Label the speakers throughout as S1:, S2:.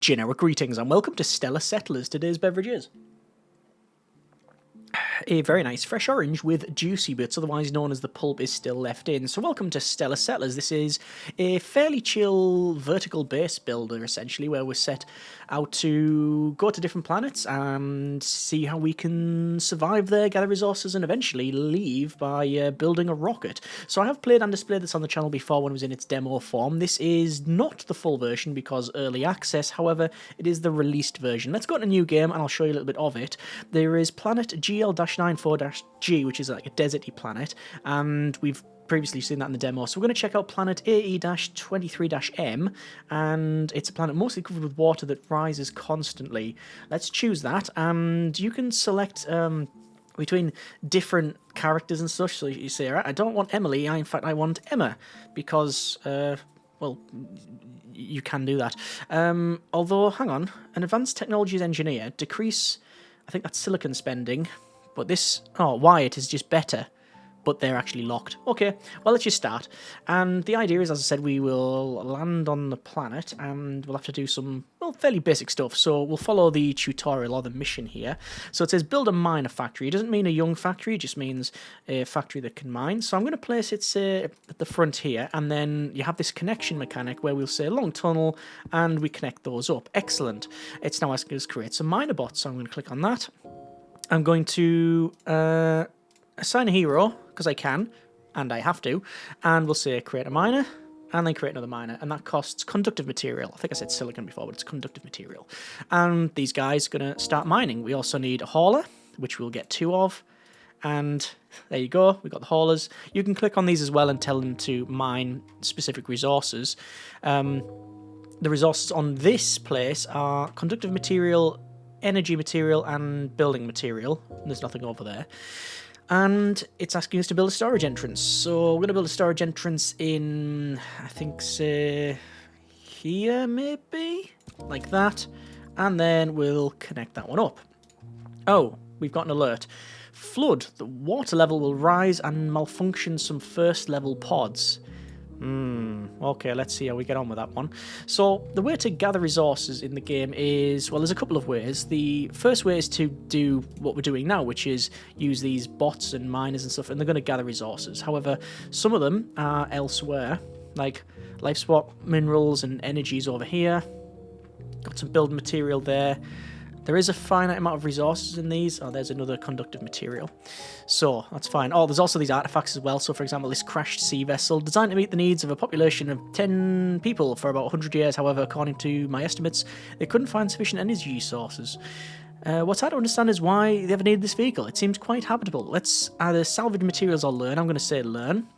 S1: Generic greetings and welcome to Stellar Settlers. Today's beverage is a very nice fresh orange with juicy bits, otherwise known as the pulp is still left in. So welcome to Stellar Settlers. This is a fairly chill vertical base builder, essentially, where we're set out to go to different planets and see how we can survive there, gather resources, and eventually leave by building a rocket. So I have played and displayed this on the channel before when it was in its demo form. This is not the full version because early access, however, it is the released version. Let's go to a new game and I'll show you a little bit of it. There is planet GL-94-G, which is like a deserty planet, and we've previously seen that in the demo. So we're going to check out planet AE-23-M, and it's a planet mostly covered with water that rises constantly. Let's choose that, and you can select between different characters and such. So you say, all right, I don't want Emily, in fact I want Emma, because, well, you can do that. Although, hang on, an advanced technologies engineer, decrease, I think that's silicon spending, but this, oh, Wyatt is just better, but they're actually locked. Okay, well, let's just start. And the idea is, as I said, we will land on the planet and we'll have to do some, well, fairly basic stuff. So we'll follow the tutorial or the mission here. So it says build a miner factory. It doesn't mean a young factory, it just means a factory that can mine. So I'm going to place it at the front here, and then you have this connection mechanic where we'll say long tunnel and we connect those up. Excellent. It's now asking us to create some miner bots. So I'm going to click on that. I'm going to assign a hero, because I can, and I have to, and we'll say create a miner, and then create another miner, and that costs conductive material. I think I said silicon before, but it's conductive material. And these guys are going to start mining. We also need a hauler, which we'll get 2 of, and there you go, we've got the haulers. You can click on these as well and tell them to mine specific resources. The resources on this place are conductive material, energy material, and building material. There's nothing over there. And it's asking us to build a storage entrance. So we're going to build a storage entrance in, I think, say, here maybe? Like that. And then we'll connect that one up. Oh, we've got an alert. Flood. The water level will rise and malfunction some first level pods. Okay, let's see how we get on with that one. So the way to gather resources in the game is, well, there's a couple of ways. The first way is to do what we're doing now, which is use these bots and miners and stuff, and they're going to gather resources. However, some of them are elsewhere, like life swap minerals and energies over here. Got some building material there. There is a finite amount of resources in these. Oh, there's another conductive material. So, that's fine. Oh, there's also these artifacts as well. So, for example, this crashed sea vessel, designed to meet the needs of a population of 10 people for about 100 years. However, according to my estimates, they couldn't find sufficient energy sources. What's hard to understand is why they ever needed this vehicle. It seems quite habitable. Let's either salvage materials or learn. I'm going to say learn.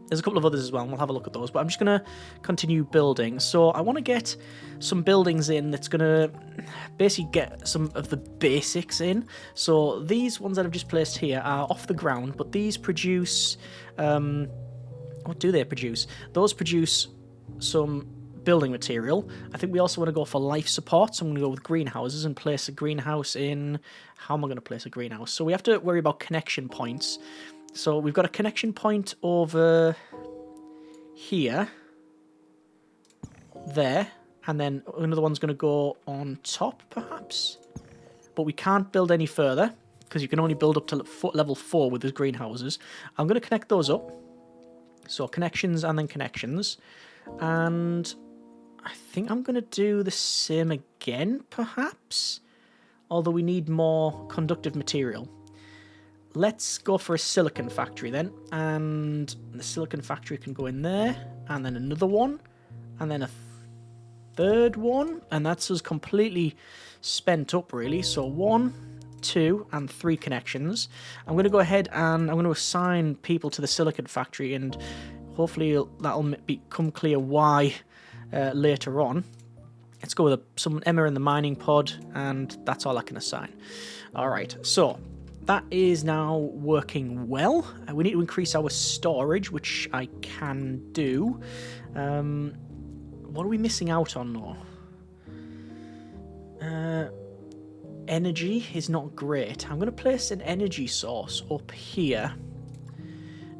S1: There's a couple of others as well, and we'll have a look at those, but I'm just going to continue building. So I want to get some buildings in that's going to basically get some of the basics in. So these ones that I've just placed here are off the ground, but these produce... what do they produce? Those produce some building material. I think we also want to go for life support, so I'm going to go with greenhouses and place a greenhouse in... How am I going to place a greenhouse? So we have to worry about connection points. So we've got a connection point over here, there, and then another one's going to go on top, perhaps. But we can't build any further, because you can only build up to level 4 with the greenhouses. I'm going to connect those up. So connections and then connections. And I think I'm going to do the same again, perhaps. Although we need more conductive material. Let's go for a silicon factory then, and the silicon factory can go in there, and then another one, and then a third one, and that's us completely spent up really. So 1, 2, and 3 connections. I'm going to go ahead and I'm going to assign people to the silicon factory, and hopefully that'll become clear why later on. Let's go with some Emma in the mining pod, and that's all I can assign. Alright, so that is now working well. We need to increase our storage, which I can do. What are we missing out on though? Energy is not great. I'm going to place an energy source up here.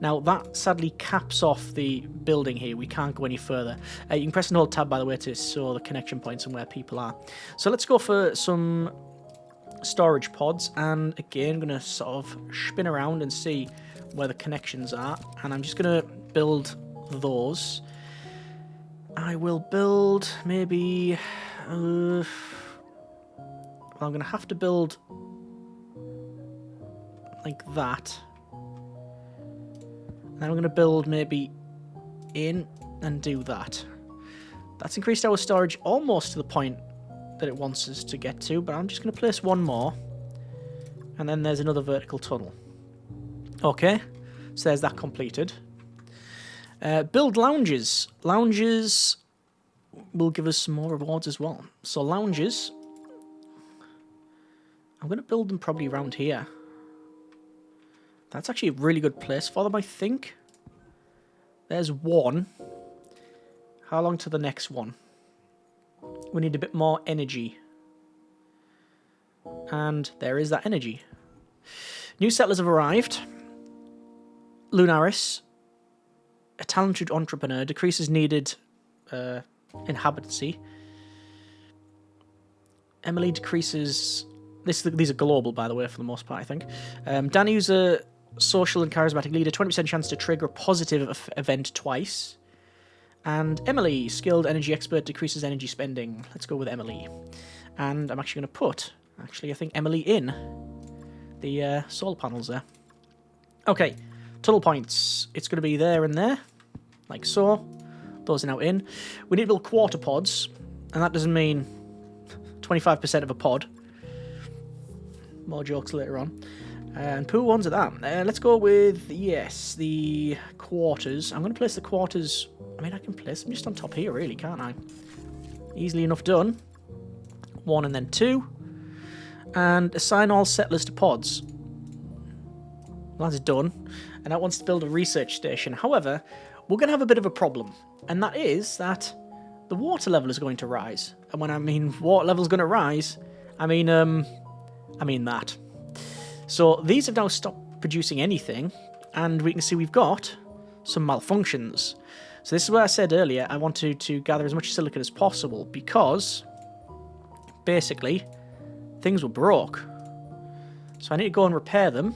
S1: Now, that sadly caps off the building here. We can't go any further. You can press and hold tab, by the way, to show the connection points and where people are. So let's go for some storage pods. And again, I'm going to sort of spin around and see where the connections are. And I'm just going to build those. I will build maybe... well, I'm going to have to build like that. Then I'm going to build maybe in and do that. That's increased our storage almost to the point that it wants us to get to, but I'm just going to place one more. And then there's another vertical tunnel. Okay, so there's that completed. Build lounges. Lounges will give us some more rewards as well. So lounges, I'm going to build them probably around here. That's actually a really good place for them, I think. There's one. How long to the next one? We need a bit more energy. And there is that energy. New settlers have arrived. Lunaris, a talented entrepreneur, decreases needed inhabitancy. Emily decreases... These are global, by the way, for the most part, I think. Danny's a social and charismatic leader, 20% chance to trigger a positive event twice. And Emily, skilled energy expert, decreases energy spending. Let's go with Emily. And I'm actually going to put, I think Emily in the solar panels there. Okay, tunnel points. It's going to be there and there, like so. Those are now in. We need to build quarter pods, and that doesn't mean 25% of a pod. More jokes later on. And who ones are that? Let's go with, yes, the quarters. I'm going to place the quarters... I mean, I can place them just on top here, really, can't I? Easily enough done. 1 and then 2. And assign all settlers to pods. Well, that's done. And that wants to build a research station. However, we're going to have a bit of a problem. And that is that the water level is going to rise. And when I mean water level is going to rise, I mean that. So these have now stopped producing anything, and we can see we've got some malfunctions. So this is where I said earlier I wanted to gather as much silicon as possible, because basically things were broke. So I need to go and repair them.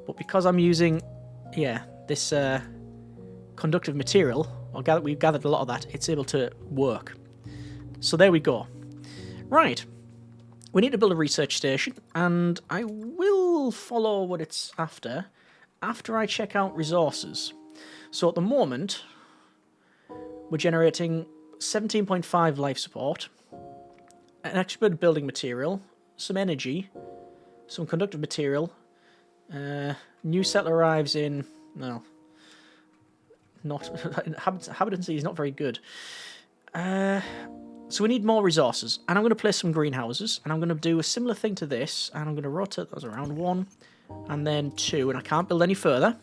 S1: But because I'm using, this conductive material, we've gathered a lot of that, it's able to work. So there we go. Right. We need to build a research station, and I will follow what it's after I check out resources. So at the moment, we're generating 17.5 life support, an expert building material, some energy, some conductive material. New settler arrives in... No. Not... Habitancy is not very good. So we need more resources, and I'm going to place some greenhouses, and I'm going to do a similar thing to this, and I'm going to rotate those around 1, and then 2, and I can't build any further,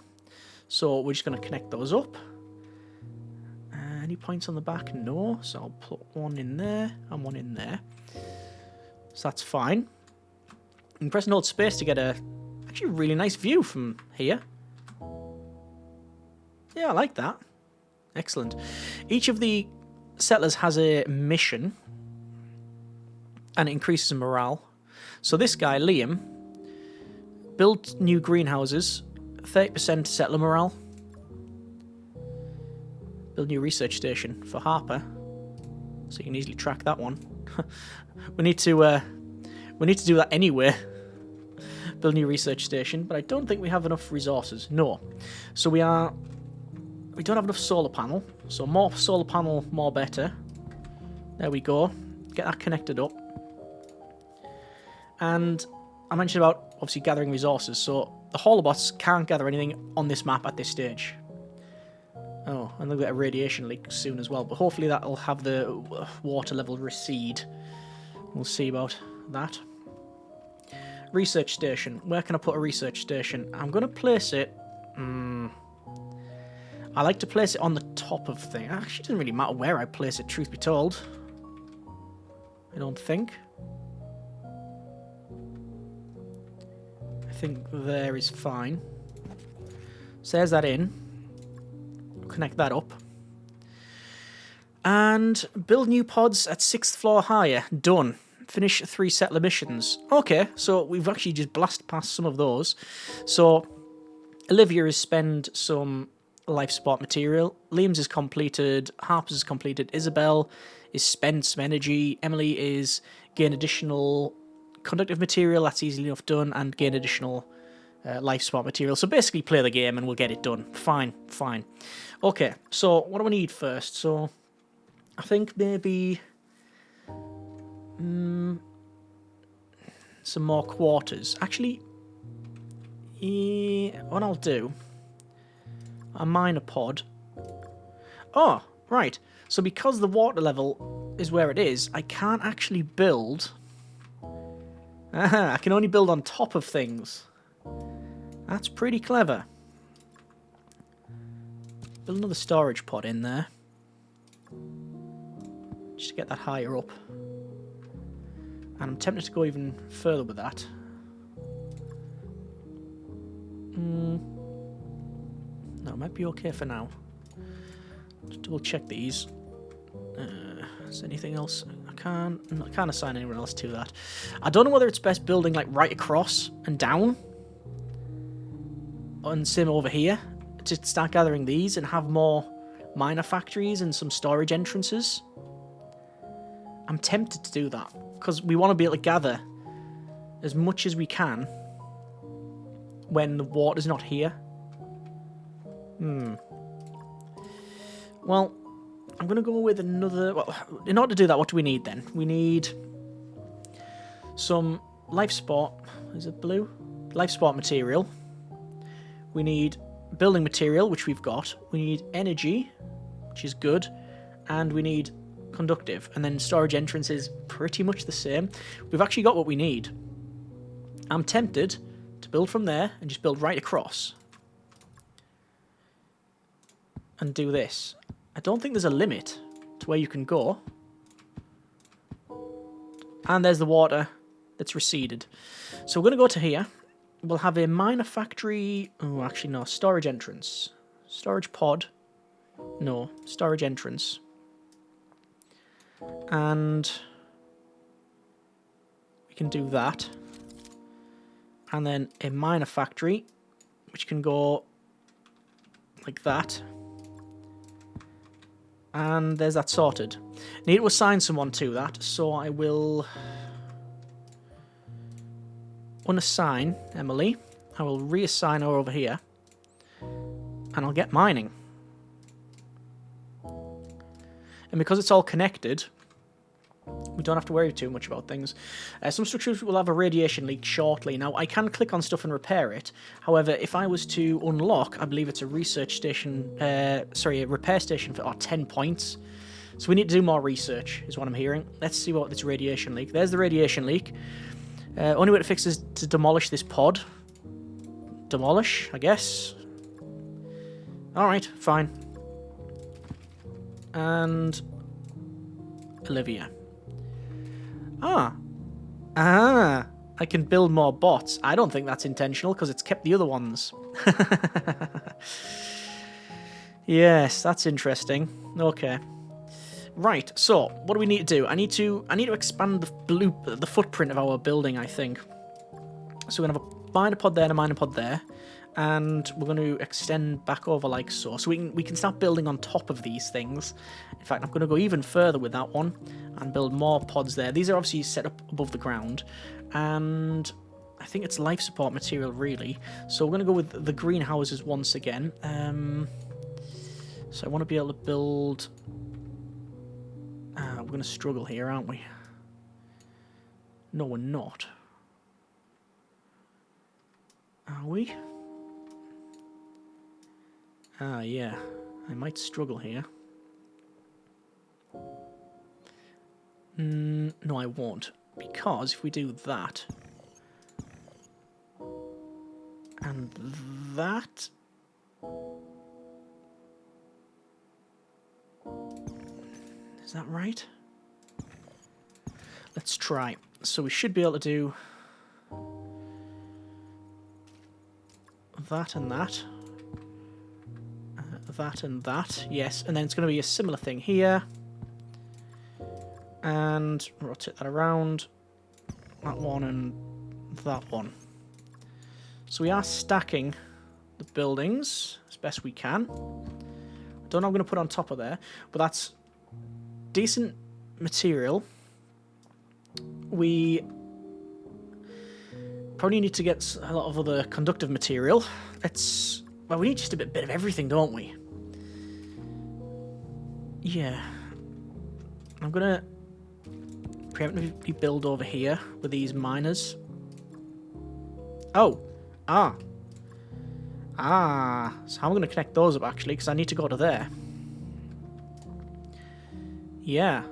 S1: so we're just going to connect those up. Any points on the back? No, so I'll put 1 in there, and 1 in there. So that's fine. You can press and hold space to get actually a really nice view from here. Yeah, I like that. Excellent. Each of the settlers has a mission, and it increases morale. So this guy, Liam, built new greenhouses, 30% settler morale. Build new research station for Harper, so you can easily track that one. we need to do that anyway. Build new research station, but I don't think we have enough resources. No, so we don't have enough solar panel. So more solar panel, more better. There we go. Get that connected up. And I mentioned about, obviously, gathering resources. So the holobots can't gather anything on this map at this stage. Oh, and they'll get a radiation leak soon as well. But hopefully that'll have the water level recede. We'll see about that. Research station. Where can I put a research station? I'm going to place it... I like to place it on the top of things. Actually, it doesn't really matter where I place it, truth be told. I don't think. I think there is fine. So there's that in. Connect that up. And build new pods at 6th floor higher. Done. Finish 3 settler missions. Okay, so we've actually just blasted past some of those. So Olivia has spent some life support material. Liam's is completed. Harper's is completed. Isabel is spent some energy. Emily is gain additional conductive material. That's easily enough done. And gain additional life support material. So basically play the game and we'll get it done. Fine, fine. Okay, so what do we need first? So I think maybe some more quarters. Actually, what I'll do, a minor pod. Oh, right. So because the water level is where it is, I can't actually build. I can only build on top of things. That's pretty clever. Build another storage pod in there. Just to get that higher up. And I'm tempted to go even further with that. No, it might be okay for now. Just double check these. Is there anything else? I can't assign anyone else to that. I don't know whether it's best building like right across and down. And same over here. To start gathering these and have more miner factories and some storage entrances. I'm tempted to do that. Because we want to be able to gather as much as we can when the water's not here. Well, I'm going to go with another... Well, in order to do that, what do we need then? We need some life support. Is it blue? Life support material. We need building material, which we've got. We need energy, which is good. And we need conductive. And then storage entrance is pretty much the same. We've actually got what we need. I'm tempted to build from there and just build right across. And do this. I don't think there's a limit to where you can go. And there's the water that's receded. So we're going to go to here. We'll have a miner factory. Oh, actually, no. Storage entrance. Storage pod. No. Storage entrance. And we can do that. And then a miner factory, which can go like that. And there's that sorted. Need to assign someone to that, so I will unassign Emily. I will reassign her over here. And I'll get mining. And because it's all connected, we don't have to worry too much about things. Some structures will have a radiation leak shortly. Now, I can click on stuff and repair it. However, if I was to unlock, I believe it's a research station, a repair station for 10 points. So we need to do more research, is what I'm hearing. Let's see what this radiation leak. There's the radiation leak. Only way to fix is to demolish this pod. Demolish, I guess. Alright, fine. And Olivia. I can build more bots. I don't think that's intentional because it's kept the other ones. Yes, that's interesting. Okay. Right, so what do we need to do? I need to expand the footprint of our building, I think. So we're gonna have a miner pod there and a miner pod there. And we're going to extend back over like so. So we can start building on top of these things. In fact, I'm going to go even further with that one and build more pods there. These are obviously set up above the ground. And I think it's life support material, really. So we're going to go with the greenhouses once again. So I want to be able to build... we're going to struggle here, aren't we? No, we're not. Are we? Yeah. I might struggle here. No, I won't. Because if we do that... and that... Is that right? Let's try. So we should be able to do... that and that. That and that. Yes, and then it's going to be a similar thing here. And rotate that around. That one and that one. So we are stacking the buildings as best we can. I don't know what I'm going to put on top of there, but that's decent material. We probably need to get a lot of other conductive material. Well, we need just a bit of everything, don't we? Yeah. I'm going to preemptively build over here with these miners. Oh. So I'm going to connect those up, actually, because I need to go to there. Yeah.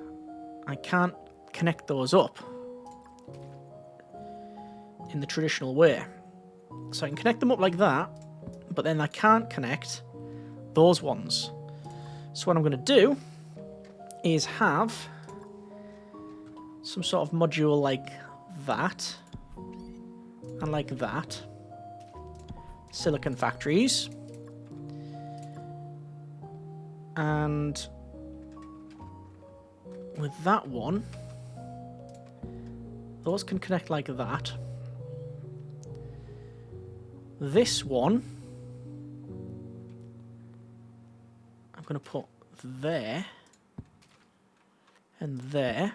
S1: I can't connect those up in the traditional way. So I can connect them up like that, but then I can't connect those ones. So what I'm going to do is have some sort of module like that and like that. Silicon factories. And with that one, those can connect like that. This one, I'm going to put there, and there,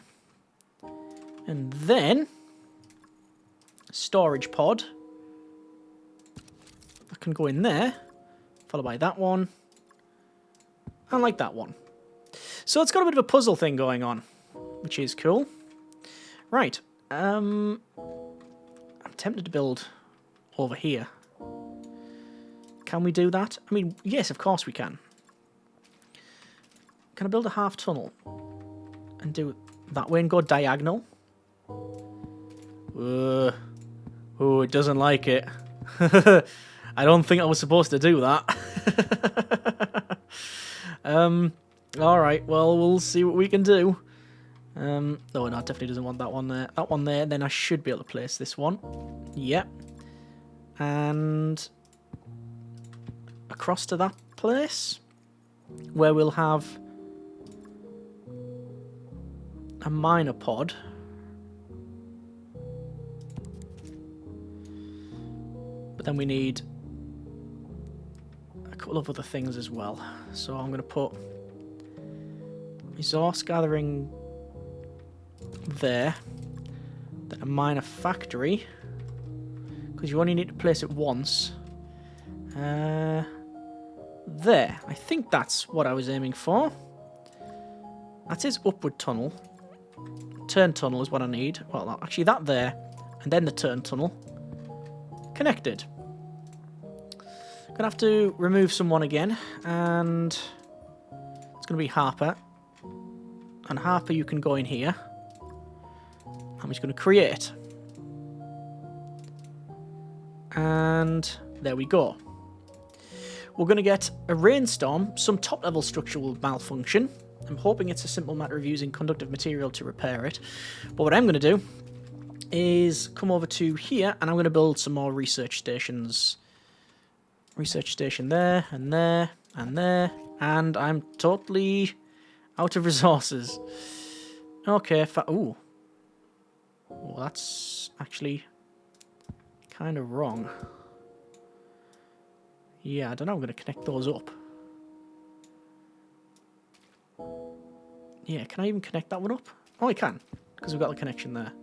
S1: and then storage pod. That can go in there, followed by that one, and like that one. So it's got a bit of a puzzle thing going on, which is cool. Right, I'm tempted to build over here. Can we do that? I mean, yes, of course we can. Can I build a half tunnel and do it that way and go diagonal? Oh, it doesn't like it. I don't think I was supposed to do that. Alright, well, we'll see what we can do. No, it definitely doesn't want that one there. That one there, then I should be able to place this one. Yep. And across to that place, where we'll have a miner pod. But then we need a couple of other things as well. So I'm going to put resource gathering there, then a miner factory, because you only need to place it once. There. I think that's what I was aiming for. That's his upward tunnel. Turn tunnel is what I need. Well, actually that there, and then the turn tunnel. Connected. Gonna have to remove someone again, and it's gonna be Harper. And Harper, you can go in here. I'm just gonna create. And there we go. We're going to get a rainstorm, some top-level structure will malfunction. I'm hoping it's a simple matter of using conductive material to repair it. But what I'm going to do is come over to here, and I'm going to build some more research stations. Research station there, and there, and there. And I'm totally out of resources. Okay, ooh. Oh, that's actually kind of wrong. Yeah, I don't know, I'm going to connect those up. Yeah, can I even connect that one up? Oh, I can, because we've got a connection there.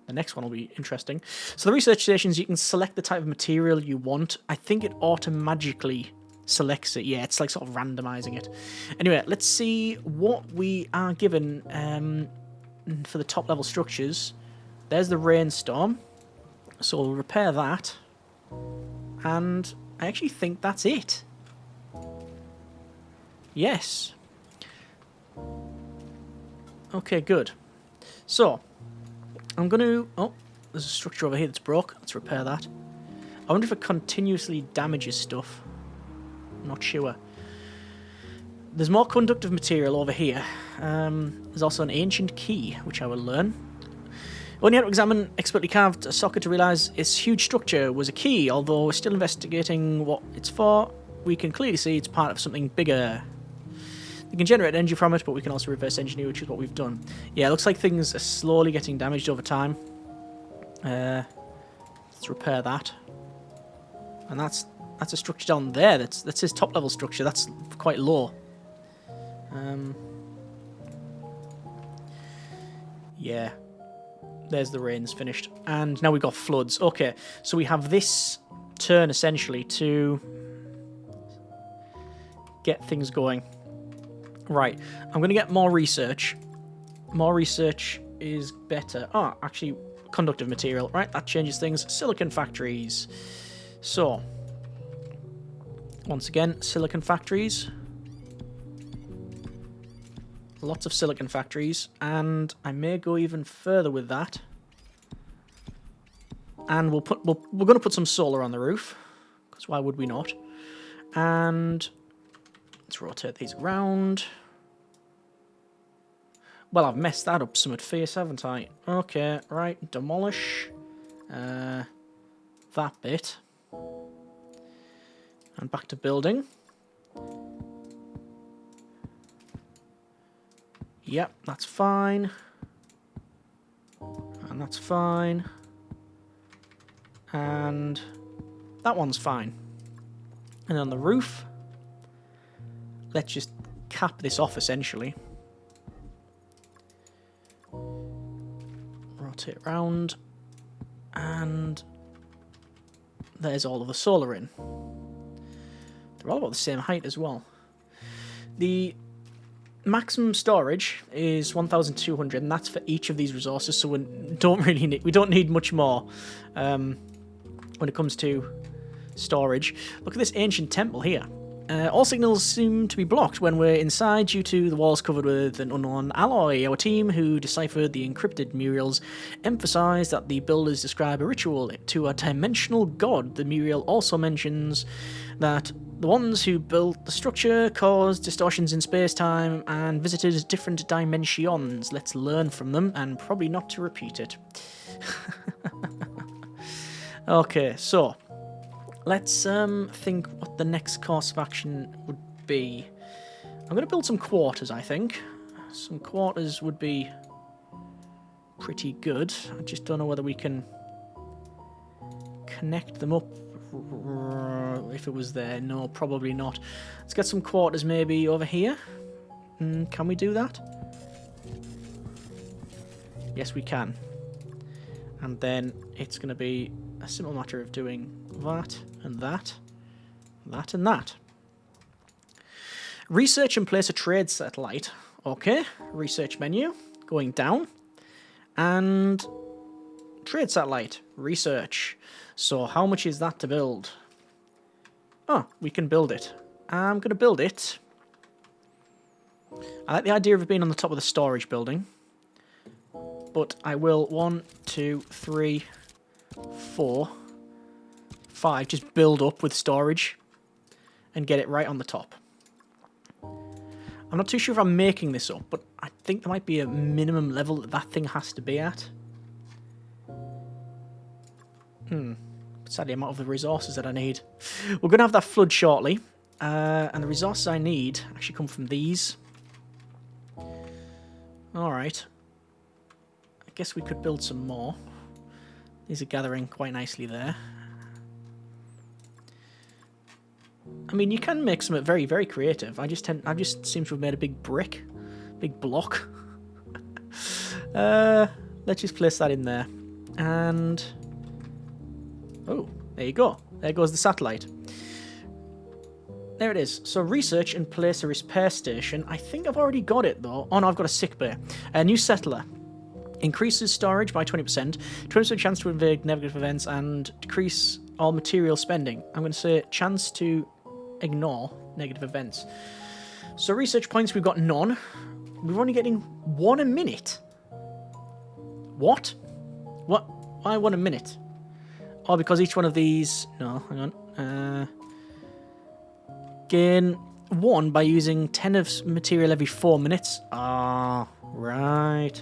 S1: The next one will be interesting. So the research stations, you can select the type of material you want. I think it automatically selects it. Yeah, it's like sort of randomizing it. Anyway, let's see what we are given for the top level structures. There's the rainstorm. So we'll repair that. And I actually think that's it. Yes. Okay, good. So, I'm going to... Oh, there's a structure over here that's broke. Let's repair that. I wonder if it continuously damages stuff. I'm not sure. There's more conductive material over here. There's also an ancient key, which I will learn. Only had to examine expertly carved socket to realise its huge structure was a key, although we're still investigating what it's for. We can clearly see it's part of something bigger. We can generate energy from it, but we can also reverse engineer, which is what we've done. Yeah, it looks like things are slowly getting damaged over time. Let's repair that. And that's a structure down there. That's his top level structure. That's quite low. Yeah. There's the rains finished. And now we've got floods. Okay, so we have this turn essentially to get things going. Right, I'm going to get more research. More research is better. Oh, actually, conductive material. Right, that changes things. Silicon factories. So, once again, silicon factories. Lots of silicon factories, and I may go even further with that. And we're going to put some solar on the roof, because why would we not? And let's rotate these around. Well, I've messed that up somewhat fierce, haven't I? Okay, right, demolish that bit. And back to building. Yep, that's fine. And that's fine. And that one's fine. And on the roof, let's just cap this off essentially. Rotate around. And there's all of the solar in. They're all about the same height as well. The maximum storage is 1,200, and that's for each of these resources. So we don't need much more when it comes to storage. Look at this ancient temple here. All signals seem to be blocked when we're inside due to the walls covered with an unknown alloy. Our team, who deciphered the encrypted murals, emphasized that the builders describe a ritual to a dimensional god. The mural also mentions that the ones who built the structure caused distortions in space-time and visited different dimensions. Let's learn from them and probably not to repeat it. Okay, so let's think what the next course of action would be. I'm going to build some quarters, I think. Some quarters would be pretty good. I just don't know whether we can connect them up. If it was there, no, probably not. Let's get some quarters maybe over here. Can we do that? Yes, we can. And then it's going to be a simple matter of doing that and that, that and that. Research and place a trade satellite. Okay, research menu, going down. And trade satellite, research. So how much is that to build? Oh, we can build it. I'm going to build it. I like the idea of it being on the top of the storage building. But I will 1, 2, 3, 4, 5 just build up with storage and get it right on the top. I'm not too sure if I'm making this up, but I think there might be a minimum level that thing has to be at. Sadly, I'm out of the resources that I need. We're going to have that flood shortly. And the resources I need actually come from these. Alright. I guess we could build some more. These are gathering quite nicely there. I mean, you can make some very, very creative. I just seem to have made a big brick. Big block. Let's just place that in there. And oh, there you go. There goes the satellite. There it is. So research and place a repair station. I think I've already got it though. Oh no, I've got a sick bay. A new settler. Increases storage by 20%. 20% chance to evade negative events and decrease all material spending. I'm going to say chance to ignore negative events. So research points, we've got none. We're only getting 1 a minute. What? What? Why 1 a minute? Oh, because each one of these... No, hang on. Gain 1 by using 10 of material every 4 minutes. Ah, right.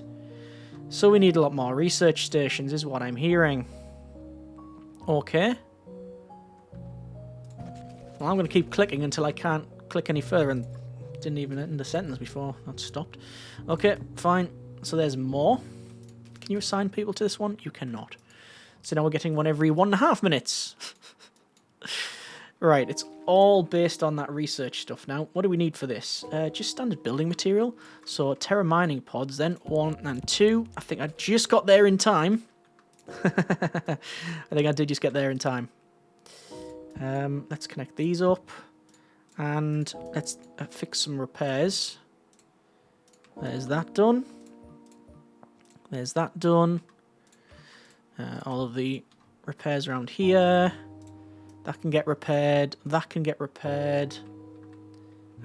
S1: So we need a lot more research stations, is what I'm hearing. Okay. Well, I'm going to keep clicking until I can't click any further, and didn't even end the sentence before that stopped. Okay, fine. So there's more. Can you assign people to this one? You cannot. So now we're getting one every 1.5 minutes. Right, it's all based on that research stuff now. What do we need for this? Just standard building material. So Terra mining pods then, 1 and 2. I think I just got there in time. I think I did just get there in time. Let's connect these up. And let's fix some repairs. There's that done. There's that done. All of the repairs around here. That can get repaired. That can get repaired.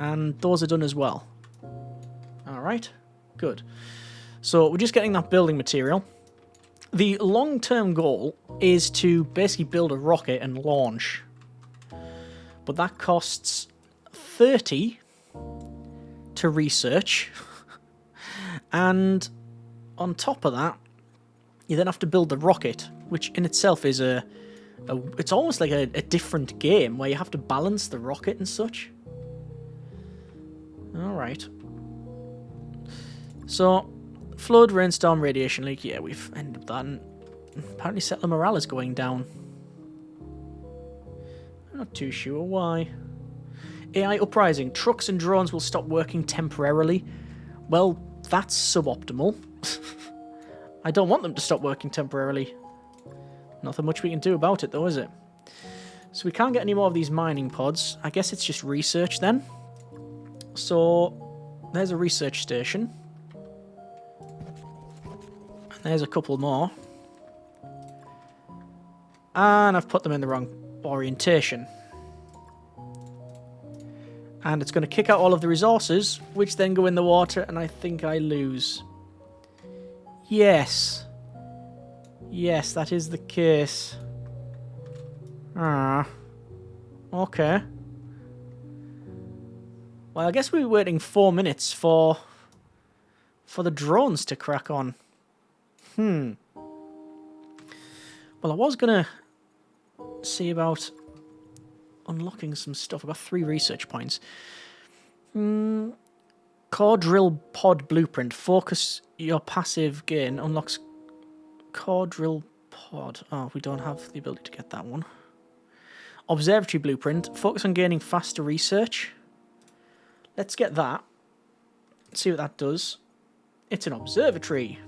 S1: And those are done as well. Alright. Good. So we're just getting that building material. The long-term goal is to basically build a rocket and launch. But that costs 30 to research. And on top of that, you then have to build the rocket, which in itself is it's almost like a different game where you have to balance the rocket and such. Alright. So, flood, rainstorm, radiation leak. Yeah, we've ended that. And apparently settler morale is going down. I'm not too sure why. AI uprising. Trucks and drones will stop working temporarily. Well, that's suboptimal. I don't want them to stop working temporarily. Nothing much we can do about it, though, is it? So we can't get any more of these mining pods. I guess it's just research, then. So, there's a research station. And there's a couple more. And I've put them in the wrong orientation. And it's going to kick out all of the resources, which then go in the water, and I think I lose. Yes. Yes, that is the case. Ah. Okay. Well, I guess we're waiting 4 minutes for the drones to crack on. Well, I was going to see about unlocking some stuff. I've got 3 research points. Core drill pod blueprint. Focus your passive gain. Unlocks core drill pod. Oh, we don't have the ability to get that one. Observatory blueprint. Focus on gaining faster research. Let's get that. See what that does. It's an observatory,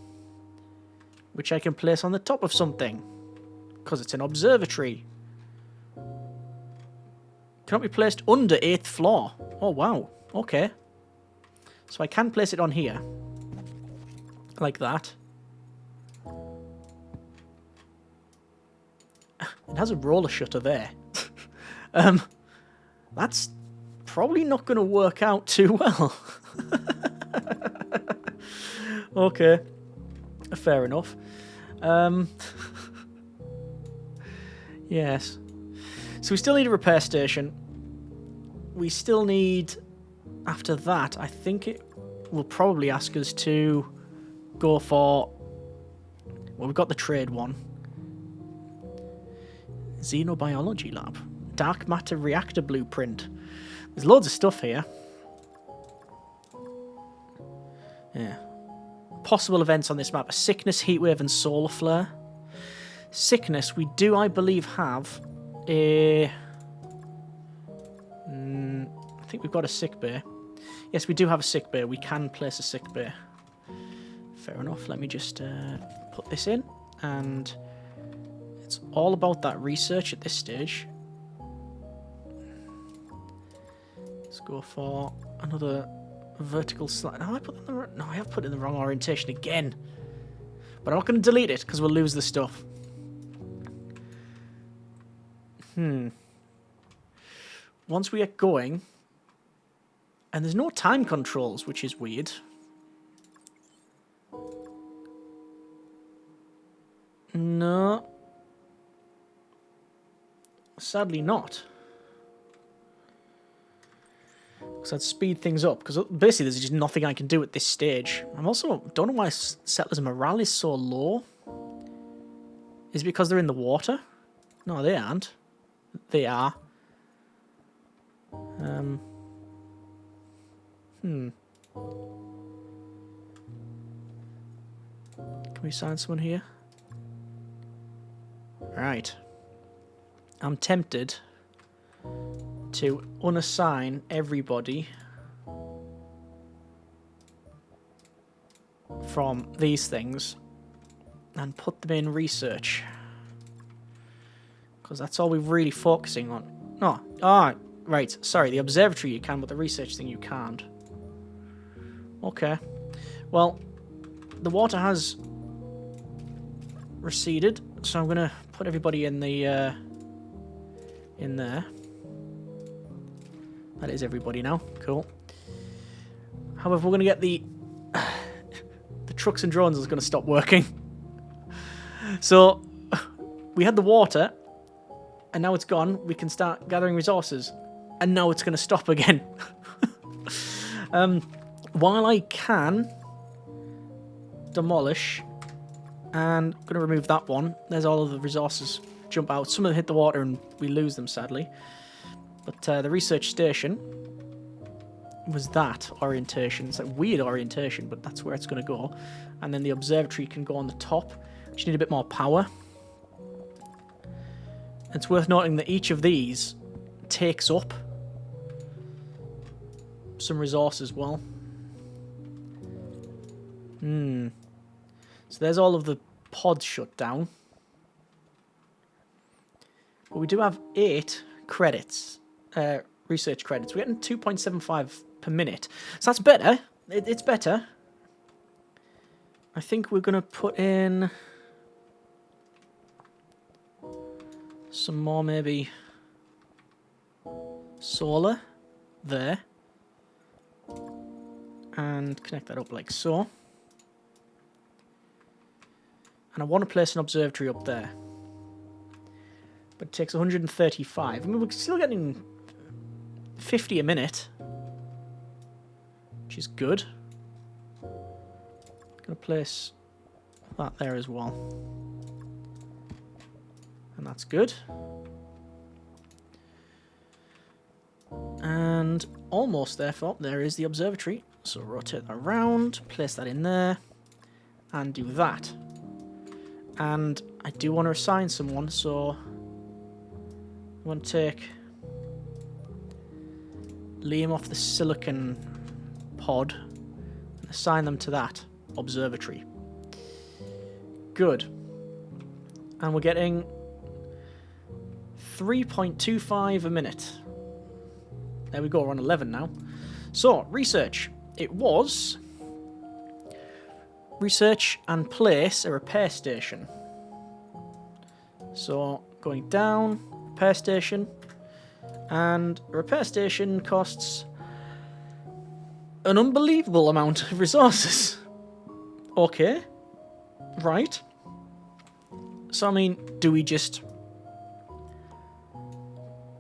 S1: which I can place on the top of something, because it's an observatory. Cannot be placed under 8th floor. Oh, wow. Okay. So I can place it on here. Like that. It has a roller shutter there. That's probably not going to work out too well. Okay. Fair enough. Yes. So we still need a repair station. We still need, after that, I think it will probably ask us to go for, well, we've got the trade one. Xenobiology lab. Dark matter reactor blueprint. There's loads of stuff here. Yeah. Possible events on this map. A sickness, heatwave, and solar flare. Sickness, we do, I believe, have a... I think we've got a sick bay. Yes, we do have a sick bay. We can place a sick bay. Fair enough. Let me just put this in. And it's all about that research at this stage. Let's go for another vertical slide. No, I have put it in the wrong orientation again. But I'm not going to delete it because we'll lose the stuff. Once we get going, and there's no time controls, which is weird. No. Sadly not. because I'd speed things up. Because basically there's just nothing I can do at this stage. I'm also don't know why settlers' morale is so low. Is it because they're in the water? No, they aren't. They are. Can we assign someone here? Right. I'm tempted to unassign everybody from these things and put them in research. Because that's all we're really focusing on. No. Ah, right. Sorry, the observatory you can, but the research thing you can't. Okay. Well, the water has receded, so I'm gonna put everybody in the in there. That is everybody now. Cool. However, we're gonna get the trucks and drones is gonna stop working. So we had the water, and now it's gone. We can start gathering resources, and now it's gonna stop again. While I can demolish, and I'm going to remove that one. There's all of the resources jump out. Some of them hit the water and we lose them, sadly. But the research station was that orientation. It's like weird orientation, but that's where it's going to go. And then the observatory can go on the top. Just need a bit more power. It's worth noting that each of these takes up some resource as well. So there's all of the pods shut down. But we do have 8 credits, research credits. We're getting 2.75 per minute. So that's better. It's better. I think we're going to put in some more, maybe solar there. And connect that up like so. And I want to place an observatory up there. But it takes 135. I mean, we're still getting 50 a minute. Which is good. I'm going to place that there as well. And that's good. And almost therefore, there is the observatory. So rotate that around, place that in there, and do that. And I do want to assign someone, so I want to take Liam off the silicon pod and assign them to that observatory. Good. And we're getting 3.25 a minute. There we go, we're on 11 now. So, research. It was research and place a repair station. So, going down, repair station, and a repair station costs an unbelievable amount of resources. Okay, right. So, I mean, do we just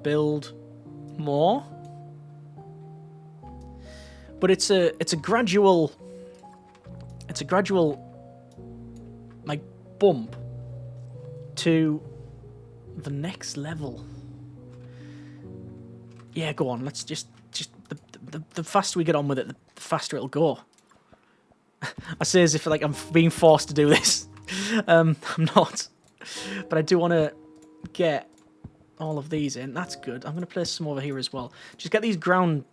S1: build more? But it's a gradual like bump to the next level. Yeah, go on. Let's just the faster we get on with it, the faster it'll go. I say as if like I'm being forced to do this. I'm not, but I do want to get all of these in. That's good. I'm going to place some over here as well. Just get these ground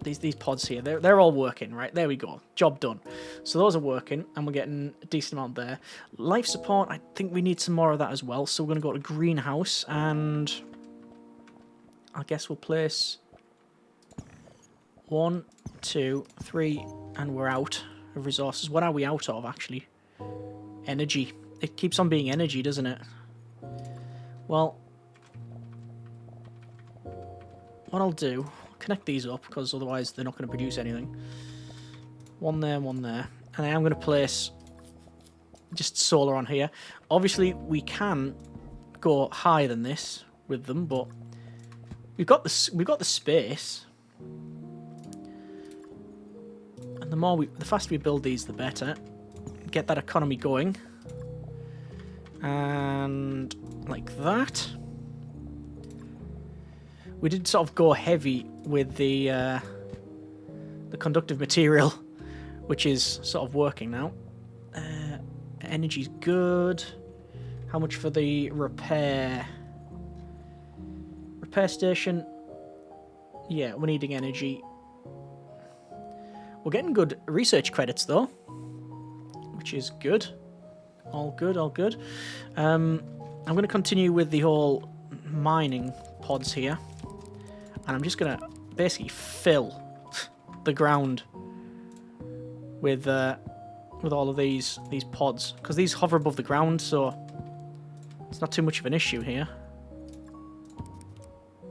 S1: these pods here. They're all working, right? There we go. Job done. So those are working, and we're getting a decent amount there. Life support, I think we need some more of that as well. So we're going to go to greenhouse, and I guess we'll place 1, 2, 3, and we're out of resources. What are we out of, actually? Energy. It keeps on being energy, doesn't it? Well, what I'll do, connect these up, because otherwise they're not going to produce anything. 1 there, 1 there. And I am going to place just solar on here. Obviously, we can go higher than this with them, but we've got the space. And the faster we build these, the better. Get that economy going. And like that. We did sort of go heavy with the conductive material, which is sort of working now. Energy's good. How much for the repair station? Yeah, we're needing energy. We're getting good research credits though, which is good. All good, all good. I'm going to continue with the whole mining pods here, and I'm just going to basically fill the ground with all of these pods, because these hover above the ground, so it's not too much of an issue here.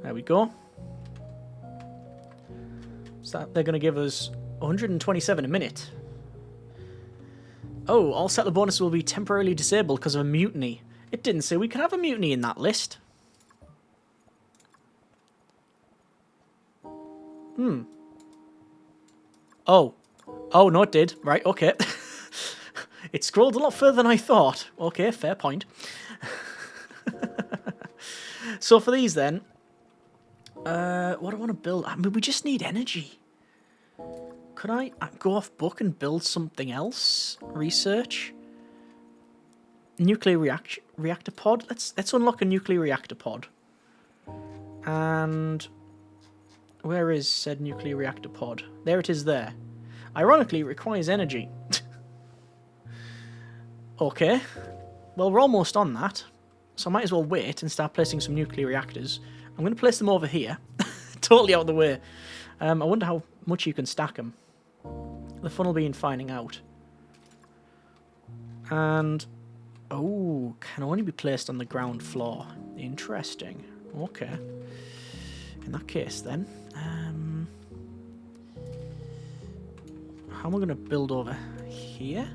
S1: There we go. So they're going to give us 127 a minute. Oh, all settler bonuses will be temporarily disabled because of a mutiny. It didn't say we could have a mutiny in that list. Oh. Oh, no, it did. Right, okay. It scrolled a lot further than I thought. Okay, fair point. So for these then, what do I want to build? I mean, we just need energy. Could I go off book and build something else? Research? Nuclear reactor pod? Let's unlock a nuclear reactor pod. And where is said nuclear reactor pod? There it is there. Ironically, it requires energy. Okay. Well, we're almost on that. So I might as well wait and start placing some nuclear reactors. I'm going to place them over here. Totally out of the way. I wonder how much you can stack them. The fun will be in finding out. And... oh, can only be placed on the ground floor. Interesting. Okay. In that case, then... how am I going to build over here?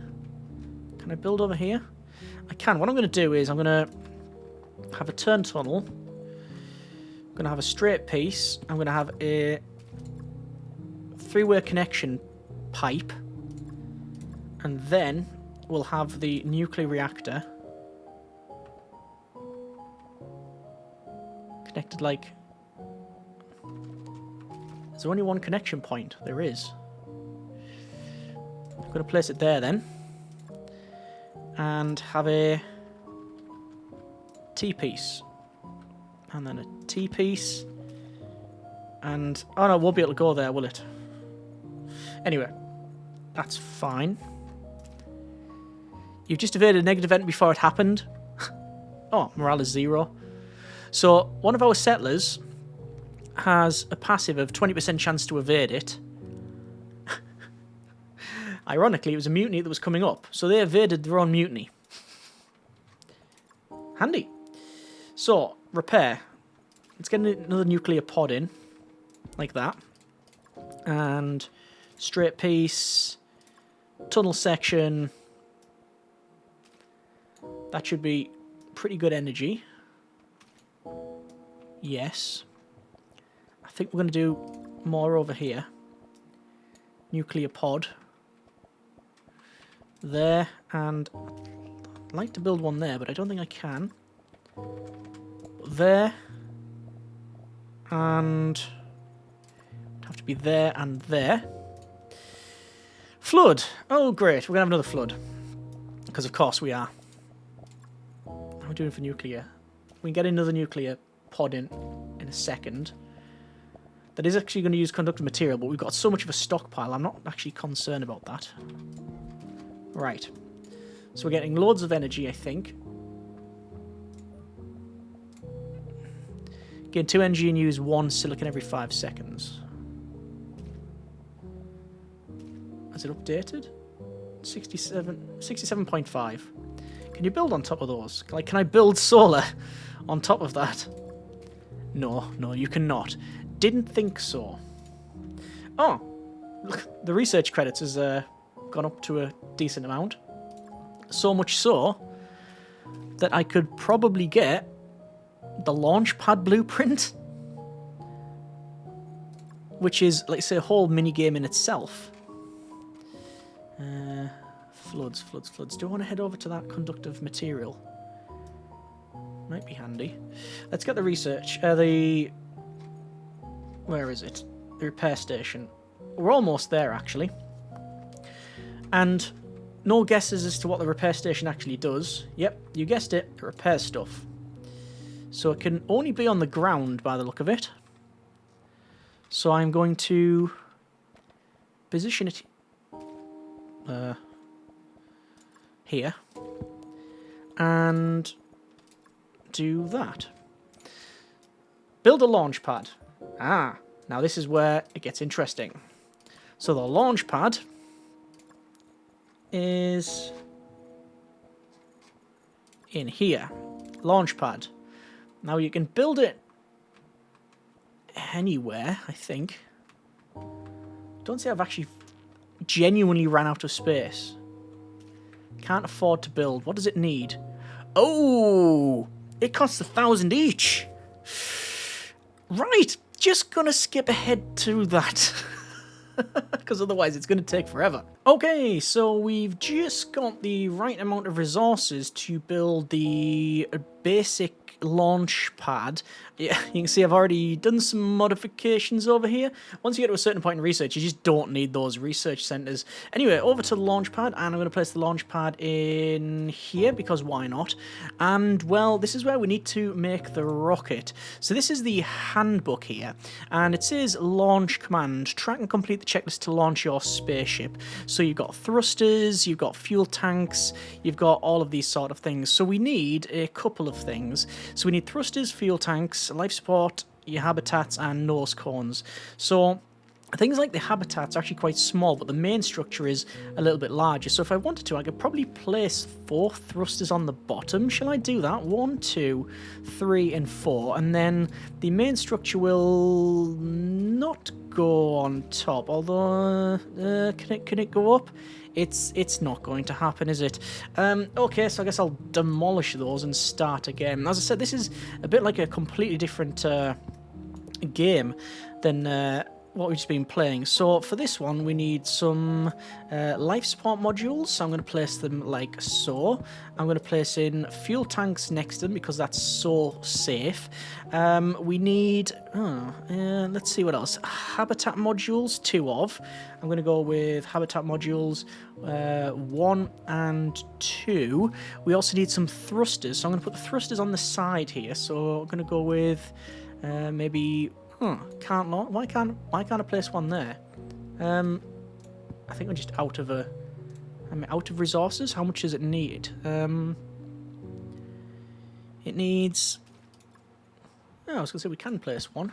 S1: Can I build over here? I can. What I'm going to do is I'm going to have a turn tunnel. I'm going to have a straight piece. I'm going to have a three-way connection pipe. And then we'll have the nuclear reactor connected like... is there only one connection point? There is. I'm going to place it there then. And have a T-piece. And then a T-piece. And... oh no, it won't be able to go there, will it? Anyway. That's fine. You've just evaded a negative event before it happened. Oh, morale is 0. So, one of our settlers has a passive of 20% chance to evade it. Ironically, it was a mutiny that was coming up, so they evaded their own mutiny. Handy. So, repair. Let's get another nuclear pod in, like that. And straight piece, tunnel section. That should be pretty good energy. Yes. I think we're going to do more over here. Nuclear pod. There, and I'd like to build one there, but I don't think I can. There. And it'd have to be there and there. Flood. Oh, great. We're going to have another flood. Because, of course, we are. How are we doing for nuclear? We can get another nuclear pod in a second. That is actually going to use conductive material, but we've got so much of a stockpile, I'm not actually concerned about that. Right. So we're getting loads of energy, I think. Gain 2 energy and use 1 silicon every 5 seconds. Has it updated? 67.5. Can you build on top of those? Like, can I build solar on top of that? No, you cannot. Didn't think so. Oh, look, the research credits has gone up to a decent amount. So much so that I could probably get the launch pad blueprint, which is, let's say, a whole mini game in itself. Floods, floods, floods. Do I want to head over to that conductive material? Might be handy. Let's get the research. Where is it? The repair station. We're almost there, actually. And no guesses as to what the repair station actually does. Yep, you guessed it. It repairs stuff. So it can only be on the ground by the look of it. So I'm going to position it here. And do that. Build a launch pad. Ah, now this is where it gets interesting. So the launch pad is in here. Launch pad. Now you can build it anywhere, I think. Don't say I've actually genuinely ran out of space. Can't afford to build. What does it need? Oh! It costs 1,000 each. Right, just gonna skip ahead to that. Because otherwise it's gonna take forever. Okay, so we've just got the right amount of resources to build the basic launch pad. Yeah, you can see I've already done some modifications over here. Once you get to a certain point in research, you just don't need those research centers. Anyway, over to the launch pad, and I'm going to place the launch pad in here, because why not? And, well, this is where we need to make the rocket. So this is the handbook here, and it says launch command. Track and complete the checklist to launch your spaceship. So you've got thrusters, you've got fuel tanks, you've got all of these sort of things. So we need a couple of things. So we need thrusters, fuel tanks, life support, your habitats, and nose cones. So things like the habitats are actually quite small, but the main structure is a little bit larger. So if I wanted to, I could probably place 4 thrusters on the bottom. Shall I do that? 1, 2, 3, and 4. And then the main structure will not go on top. Although, can it go up? It's not going to happen, is it? Okay, so I guess I'll demolish those and start again. As I said, this is a bit like a completely different game than what we've just been playing. So for this one, we need some life support modules. So I'm going to place them like so. I'm going to place in fuel tanks next to them because that's so safe. We need, let's see what else. Habitat modules, 2 of. I'm going to go with habitat modules 1 and 2. We also need some thrusters. So I'm going to put the thrusters on the side here. So I'm going to go with maybe... can't launch. Why can't I place one there? I think we're just out of out of resources. How much does it need? It needs. Oh, I was gonna say we can place 1,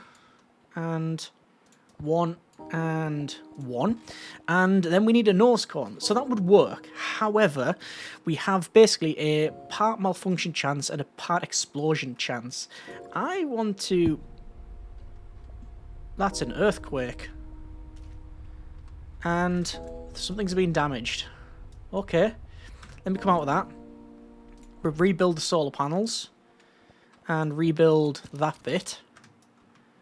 S1: and 1, and 1, and then we need a nose cone. So that would work. However, we have basically a part malfunction chance and a part explosion chance. I want to. That's an earthquake. And something's been damaged. Okay. Let me come out with that. We'll rebuild the solar panels. And rebuild that bit.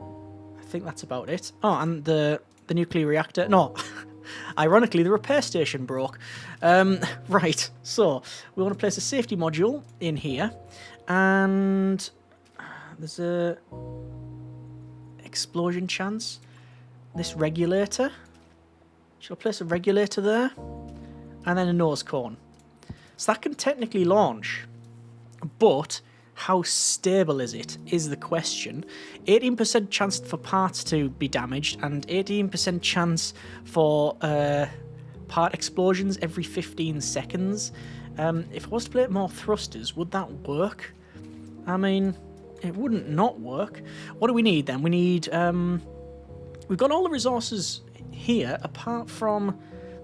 S1: I think that's about it. Oh, and the nuclear reactor. No. Ironically, the repair station broke. Right. So, we want to place a safety module in here. And there's a... explosion chance. This regulator. Shall I place a regulator there? And then a nose cone. So that can technically launch. But how stable is it? Is the question. 18% chance for parts to be damaged and 18% chance for part explosions every 15 seconds. If I was to plate more thrusters, would that work? I mean... it wouldn't not work. What do we need then? We need... we've got all the resources here apart from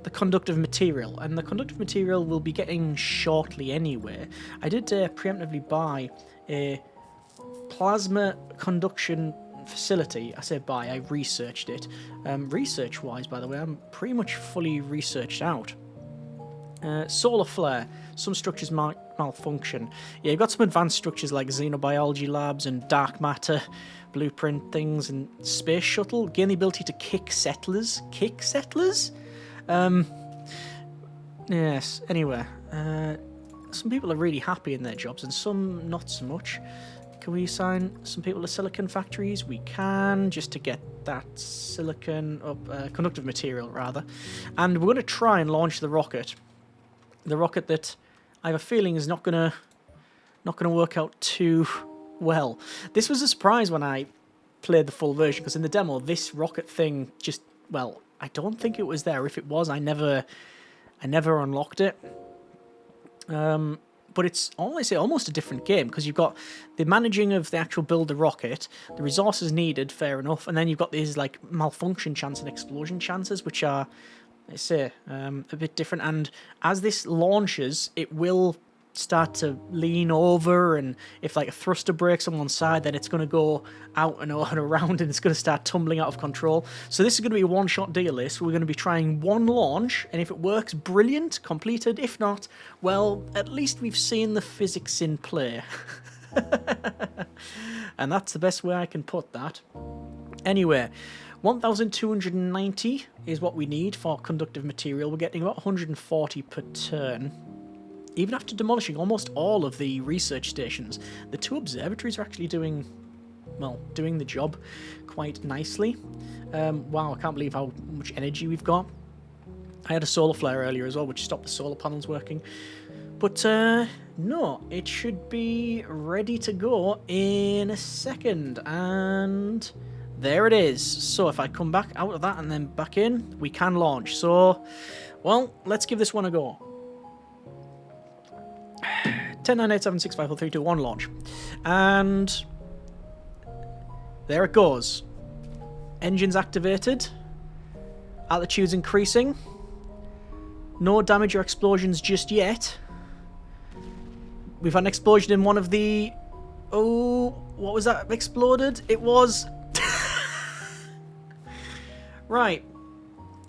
S1: the conductive material. And the conductive material will be getting shortly anyway. I did preemptively buy a plasma conduction facility. I say buy, I researched it. Research-wise, by the way, I'm pretty much fully researched out. Solar flare. Some structures might malfunction. Yeah, you've got some advanced structures like xenobiology labs and dark matter blueprint things and space shuttle. Gain the ability to kick settlers. Kick settlers? Yes, anyway, some people are really happy in their jobs and some not so much. Can we assign some people to silicon factories? We can, just to get that silicon up, conductive material rather. And we're going to try and launch the rocket. The rocket that I have a feeling is not gonna work out too well. This was a surprise when I played the full version, because in the demo this rocket thing just, well, I don't think it was there. If it was, I never unlocked it. But it's honestly almost a different game, because you've got the managing of the actual build the rocket, the resources needed, fair enough, and then you've got these like malfunction chance and explosion chances, which are, let's say, a bit different. And as this launches, it will start to lean over, and if like a thruster breaks on one side, then it's going to go out and around, and it's going to start tumbling out of control. So this is going to be a one-shot deal list. We're going to be trying one launch, and if it works, brilliant, completed. If not, well, at least we've seen the physics in play. And that's the best way I can put that. Anyway, 1,290 is what we need for conductive material. We're getting about 140 per turn. Even after demolishing almost all of the research stations, the 2 observatories are actually doing, well, doing the job quite nicely. Wow, I can't believe how much energy we've got. I had a solar flare earlier as well, which stopped the solar panels working. But no, it should be ready to go in a second. And there it is. So if I come back out of that and then back in, we can launch. So, well, let's give this one a go. 10, 9, 8, 7, 6, 5, 4, 3, 2, 1, launch. And there it goes. Engines activated. Altitude's increasing. No damage or explosions just yet. We've had an explosion in one of the... Oh, what was that exploded? It was... Right.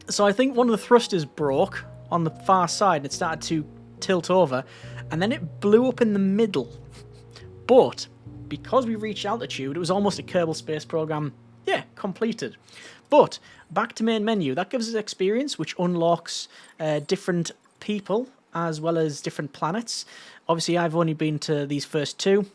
S1: So I think one of the thrusters broke on the far side. It started to tilt over. And then it blew up in the middle. But because we reached altitude, it was almost a Kerbal Space Program, yeah, completed. But back to main menu. That gives us experience, which unlocks different people as well as different planets. Obviously, I've only been to these first 2.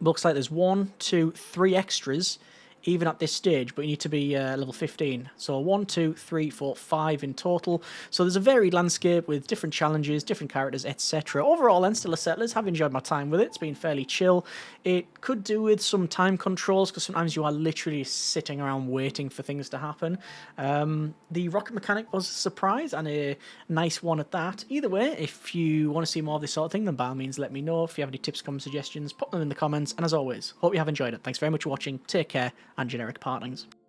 S1: Looks like there's 1, 2, 3 extras, even at this stage, but you need to be level 15. So 1, 2, 3, 4, 5 in total. So there's a varied landscape with different challenges, different characters, etc. Overall, then, Stellar Settlers, have enjoyed my time with it. It's been fairly chill. It could do with some time controls, because sometimes you are literally sitting around waiting for things to happen. The rocket mechanic was a surprise, and a nice one at that. Either way, if you want to see more of this sort of thing, then by all means let me know. If you have any tips, comments, suggestions, put them in the comments. And as always, hope you have enjoyed it. Thanks very much for watching. Take care, and generic partings.